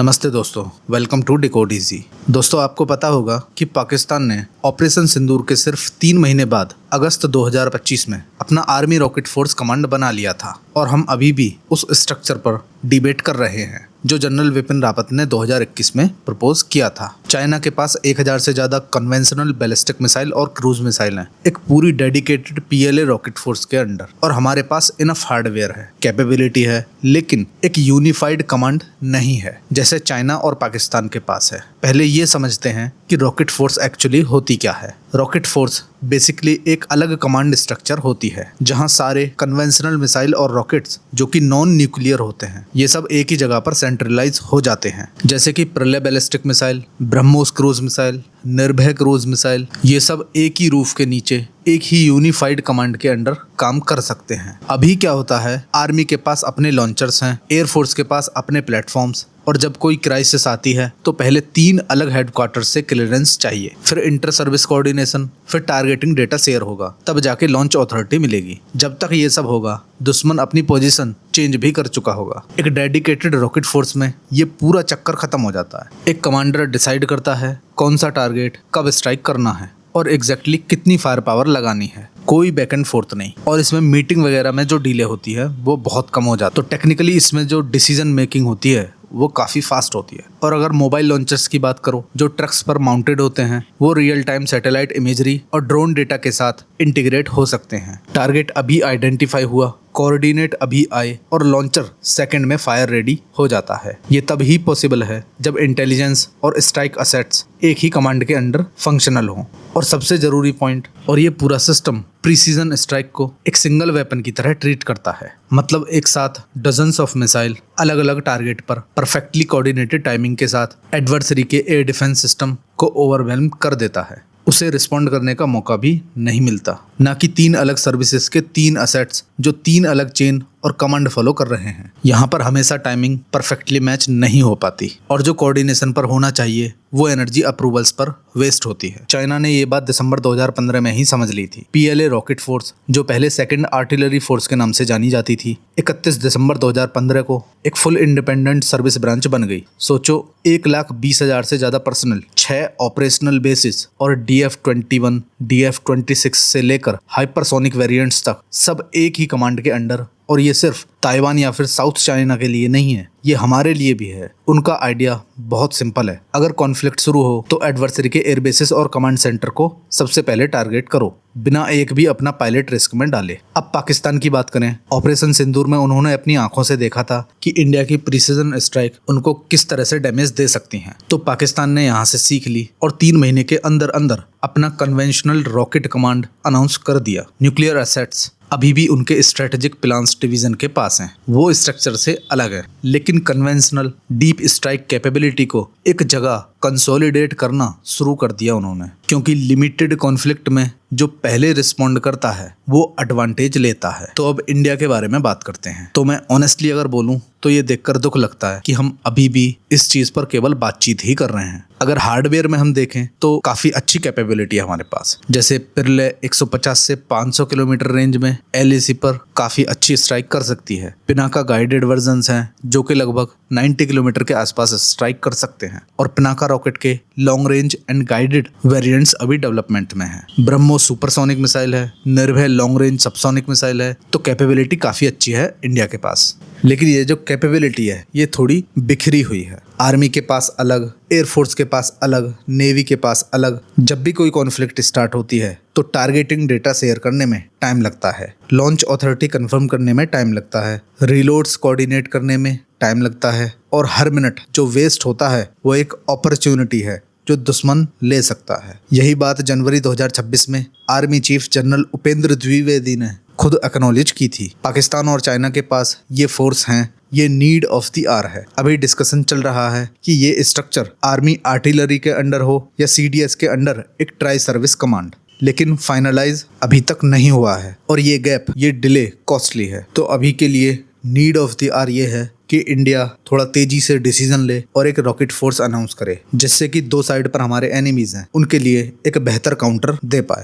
नमस्ते दोस्तों, welcome to decode easy. दोस्तों, आपको पता होगा कि पाकिस्तान ने ऑपरेशन सिंदूर के सिर्फ 3 महीने बाद अगस्त 2025 में अपना आर्मी रॉकेट फोर्स कमांड बना लिया था और हम अभी भी उस स्ट्रक्चर पर डिबेट कर रहे हैं जो जनरल विपिन रावत ने 2021 में प्रपोज किया था। चाइना के पास 1000 से ज्यादा कन्वेंशनल बैलिस्टिक मिसाइल और क्रूज मिसाइल हैं, एक पूरी डेडिकेटेड पीएलए रॉकेट फोर्स के अंडर, और हमारे पास इनफ हार्डवेयर है, कैपेबिलिटी है, लेकिन एक यूनिफाइड कमांड नहीं है जैसे चाइना और पाकिस्तान के पास है। पहले ये समझते हैं कि रॉकेट फोर्स एक्चुअली होती क्या है। रॉकेट फोर्स बेसिकली एक अलग कमांड स्ट्रक्चर होती है जहां सारे कन्वेंशनल मिसाइल और रॉकेट्स जो कि नॉन न्यूक्लियर होते हैं, ये सब एक ही जगह पर सेंट्रलाइज हो जाते हैं, जैसे कि प्रलय ballistic missile, BrahMos cruise missile, निर्भय क्रूज मिसाइल। ये सब एक ही रूफ के नीचे एक ही यूनिफाइड कमांड के अंडर काम कर सकते हैं। अभी क्या होता है, आर्मी के पास अपने लॉन्चर्स हैं, एयरफोर्स के पास अपने प्लेटफॉर्म्स, और जब कोई क्राइसिस आती है तो पहले 3 अलग हेडक्वार्टर से क्लियरेंस चाहिए, फिर इंटर सर्विस कोऑर्डिनेशन, फिर टारगेटिंग डेटा शेयर होगा, तब जाके लॉन्च अथॉरिटी मिलेगी। जब तक ये सब होगा दुश्मन अपनी पोजीशन चेंज भी कर चुका होगा। एक डेडिकेटेड रॉकेट फोर्स में ये पूरा चक्कर खत्म हो जाता है। एक कमांडर डिसाइड करता है कौन सा टारगेट कब स्ट्राइक करना है और एग्जैक्टली कितनी फायर पावर लगानी है, कोई बैक एंड फोर्थ नहीं। और इसमें मीटिंग वगैरह में जो डिले होती है वो बहुत कम हो जाती है। तो टेक्निकली इसमें जो डिसीजन मेकिंग होती है वो काफ़ी फास्ट होती है। और अगर मोबाइल लॉन्चर्स की बात करो जो ट्रक्स पर माउंटेड होते हैं, वो रियल टाइम सैटेलाइट इमेजरी और ड्रोन डेटा के साथ इंटीग्रेट हो सकते हैं। टारगेट अभी आइडेंटिफाई हुआ, कोऑर्डिनेट अभी आए और लॉन्चर सेकंड में फायर रेडी हो जाता है। ये तब ही पॉसिबल है जब इंटेलिजेंस और स्ट्राइक असेट्स एक ही कमांड के अंडर फंक्शनल हो। और सबसे जरूरी पॉइंट, और ये पूरा सिस्टम प्रीसीजन स्ट्राइक को एक सिंगल वेपन की तरह ट्रीट करता है। मतलब एक साथ डजन्स ऑफ मिसाइल अलग अलग टारगेट पर परफेक्टली कोऑर्डिनेटेड टाइमिंग के साथ एडवर्सरी के एयर डिफेंस सिस्टम को ओवरवेल्म कर देता है। उसे रिस्पॉन्ड करने का मौका भी नहीं मिलता, ना कि 3 अलग सर्विसेज के 3 असेट्स जो 3 अलग चेन और कमांड फॉलो कर रहे हैं। यहाँ पर हमेशा टाइमिंग परफेक्टली मैच नहीं हो पाती और जो कोऑर्डिनेशन पर होना चाहिए वो एनर्जी अप्रूवल्स पर वेस्ट होती है। चाइना ने ये बात दिसंबर 2015 में ही समझ ली थी। पीएलए रॉकेट फोर्स जो पहले सेकंड आर्टिलरी फोर्स के नाम से जानी जाती थी, 31 दिसंबर 2015 को एक फुल इंडिपेंडेंट सर्विस ब्रांच बन गई। सोचो, 1,20,000 से ज्यादा पर्सनल, 6 ऑपरेशनल बेसिस और DF-21, DF-26 से लेकर हाइपरसोनिक वेरिएंट्स तक सब एक ही कमांड के अंडर। और ये सिर्फ ताइवान या फिर साउथ चाइना के लिए नहीं है, ये हमारे लिए भी है। उनका आइडिया बहुत सिंपल है, अगर कॉन्फ्लिक्ट शुरू हो तो एडवर्सरी के एयरबेसेस और कमांड सेंटर को सबसे पहले टारगेट करो, बिना एक भी अपना पायलट रिस्क में डाले। अब पाकिस्तान की बात करें, ऑपरेशन सिंदूर में उन्होंने अपनी आंखों से देखा था कि इंडिया की प्रिसीजन स्ट्राइक उनको किस तरह से डैमेज दे सकती हैं। तो पाकिस्तान ने यहाँ से सीख ली और 3 महीने के अंदर अंदर अपना कन्वेंशनल रॉकेट कमांड अनाउंस कर दिया। न्यूक्लियर एसेट्स अभी भी उनके स्ट्रेटेजिक प्लान्स डिवीजन के पास हैं, वो स्ट्रक्चर से अलग है, लेकिन कन्वेंशनल डीप स्ट्राइक कैपेबिलिटी को एक जगह कंसोलिडेट करना शुरू कर दिया उन्होंने, क्योंकि लिमिटेड कॉन्फ्लिक्ट में जो पहले रिस्पॉन्ड करता है वो एडवांटेज लेता है। तो अब इंडिया के बारे में बात करते हैं। तो मैं ऑनेस्टली अगर बोलूं तो ये देखकर दुख लगता है कि हम अभी भी इस चीज पर केवल बातचीत ही कर रहे हैं। अगर हार्डवेयर में हम देखें तो काफी अच्छी कैपेबिलिटी है हमारे पास, जैसे पिरले 150 से 500 किलोमीटर रेंज में LAC पर काफी अच्छी स्ट्राइक कर सकती है। पिनाका गाइडेड वर्जन्स हैं जो कि लगभग 90 किलोमीटर के आसपास स्ट्राइक कर सकते हैं, और पिनाका रॉकेट के long range and guided variants अभी डेवलपमेंट में हैं। ब्रह्मोस सुपरसोनिक मिसाइल है, निर्भय लॉन्ग रेंज सबसोनिक मिसाइल है। तो कैपेबिलिटी काफी अच्छी है इंडिया के पास, लेकिन ये जो कैपेबिलिटी है ये थोड़ी बिखरी हुई है। आर्मी के पास अलग, एयरफोर्स के पास अलग, नेवी के पास अलग। जब भी कोई कॉन्फ्लिक्ट स्टार्ट होती है तो टारगेटिंग डेटा शेयर करने में टाइम लगता है, लॉन्च अथॉरिटी कंफर्म करने में टाइम लगता है, रीलोड्स कोऑर्डिनेट करने में टाइम लगता है, और हर मिनट जो वेस्ट होता है वो एक अपॉर्चुनिटी है जो दुश्मन ले सकता है। यही बात जनवरी 2026 में army chief general Upendra Dwivedi ने खुद एक्नॉलेज की थी। पाकिस्तान और चाइना के पास ये फोर्स हैं, ये नीड ऑफ द आवर है। अभी डिस्कशन चल रहा है कि ये स्ट्रक्चर आर्मी आर्टिलरी के अंडर हो या CDS के अंडर एक ट्राई सर्विस कमांड, लेकिन फाइनलाइज अभी तक नहीं हुआ है और ये गैप, ये डिले कॉस्टली है। तो अभी के लिए नीड ऑफ द आवर ये है कि इंडिया थोड़ा तेजी से डिसीजन ले और एक रॉकेट फोर्स अनाउंस करे, जिससे कि 2 साइड पर हमारे एनिमीज हैं उनके लिए एक बेहतर काउंटर दे पाए।